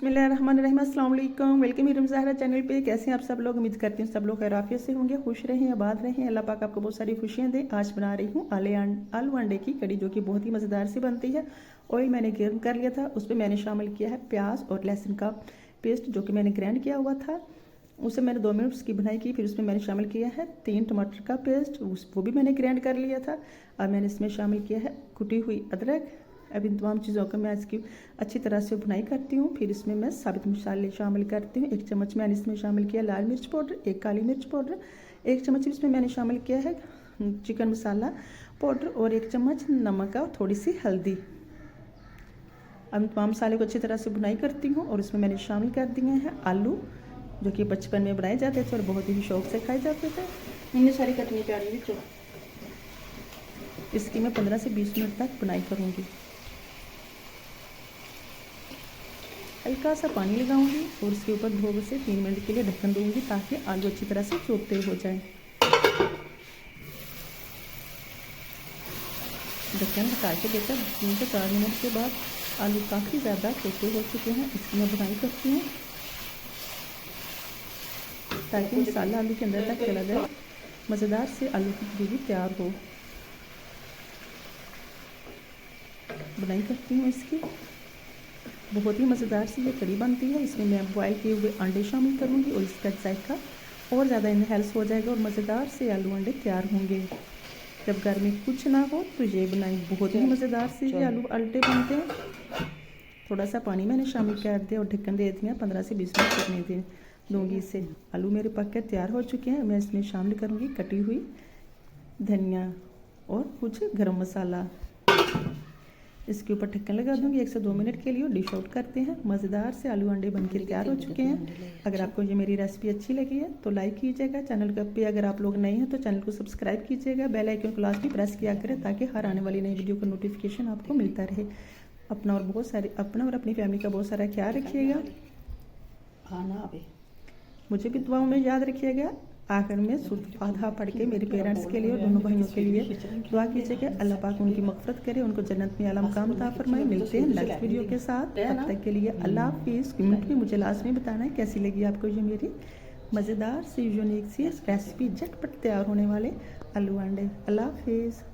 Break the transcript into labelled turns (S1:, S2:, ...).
S1: बिस्मिल्लाहिर्रहमानिर्रहीम, अस्सलाम वालेकुम। वेलकम हीरम ज़हरा चैनल पे। कैसे हैं आप सब लोग? उम्मीद करती हूँ सब लोग खैरियत से होंगे, खुश रहें, आबाद रहें। अल्लाह पाक आपको बहुत सारी खुशियाँ दे। आज बना रही हूँ आलू अंडे की कड़ी, जो कि बहुत ही मज़ेदार सी बनती है। ऑयल मैंने गर्म कर लिया था, उसमें मैंने शामिल किया है प्याज और लहसुन का पेस्ट, जो कि मैंने ग्राइंड किया हुआ था। उसे मैंने 2 मिनट उसकी भुनाई की। फिर उसमें मैंने शामिल किया है 3 टमाटर का पेस्ट, वो भी मैंने ग्राइंड कर लिया था। अब मैंने इसमें शामिल किया है कुटी हुई अदरक। अब इन तमाम चीज़ों को मैं इसकी अच्छी तरह से भुनाई करती हूँ। फिर इसमें मैं साबित मसाले शामिल करती हूँ। 1 चम्मच मैंने इसमें शामिल किया लाल मिर्च पाउडर, 1 काली मिर्च पाउडर, 1 चम्मच इसमें मैंने शामिल किया है चिकन मसाला पाउडर और 1 चम्मच नमक और थोड़ी सी हल्दी। अब तमाम मसाले को अच्छी तरह से भुनाई करती हूँ और इसमें मैंने शामिल कर दिए हैं आलू, जो कि बचपन में बनाए जाते थे और बहुत ही शौक से खाए जाते थे। इन्हें सारी कटनी प्यारी भी। इसकी मैं 15 से 20 मिनट तक बुनाई करूँगी। हल्का सा पानी लगाऊंगी और उसके ऊपर 2 से 3 मिनट के लिए ढक्कन दूंगी, ताकि आलू अच्छी तरह से चोते हो जाए। ढक्कन हटा के देखकर 3 से 4 मिनट के बाद आलू काफ़ी ज़्यादा चोते हो चुके हैं। इसकी मैं बुनाई करती हूँ ताकि मसाला आलू के अंदर तक चला जाए, मज़ेदार से आलू की ग्रेवी तैयार हो। बुनाई करती हूँ इसकी। बहुत ही मज़ेदार सी ये कड़ी बनती है। इसमें मैं बॉयल किए हुए अंडे शामिल करूँगी और इसका जायका और ज़्यादा इनहेंस हो जाएगा और मज़ेदार से आलू अंडे तैयार होंगे। जब घर में कुछ ना हो तो ये बनाई, बहुत ही मज़ेदार से ये आलू अंडे बनते हैं। थोड़ा सा पानी मैंने शामिल कर दिया और ढक्कन दे दिया। 15 से 20 मिनट पकने दूँगी इसे। आलू मेरे पक कर तैयार हो चुके हैं। मैं इसमें शामिल करूँगी कटी हुई धनिया और कुछ गरम मसाला। इसके ऊपर ढक्कन लगा दूंगी 1 से 2 मिनट के लिए और डिश आउट करते हैं। मज़ेदार से आलू अंडे बनके तैयार हो चुके हैं। अगर आपको ये मेरी रेसिपी अच्छी लगी है तो लाइक कीजिएगा। चैनल पे अगर आप लोग नए हैं तो चैनल को सब्सक्राइब कीजिएगा। बेल आइकन को लास्ट में प्रेस किया करें, ताकि हर आने वाली नई वीडियो का नोटिफिकेशन आपको मिलता रहे। अपना और अपनी फैमिली का बहुत सारा ख्याल रखिएगा। मुझे भी दुआओं में याद रखिएगा। आखिर में सूरत फातिहा पढ़ के मेरे पेरेंट्स के लिए और दोनों बहनों के लिए दुआ कीजिएगा। अल्लाह पाक उनकी मग़फ़िरत करे, उनको जन्नत में आला मकाम अता फरमाए। मिलते हैं नेक्स्ट वीडियो के साथ। तब तक के लिए अल्लाह हाफिज़। कमेंट में मुझे लास्ट में बताना है कैसी लगी आपको ये मेरी मज़ेदार सी यूनिक सी रेसिपी, झटपट तैयार होने वाले आलू अंडे। अल्लाह हाफिज़।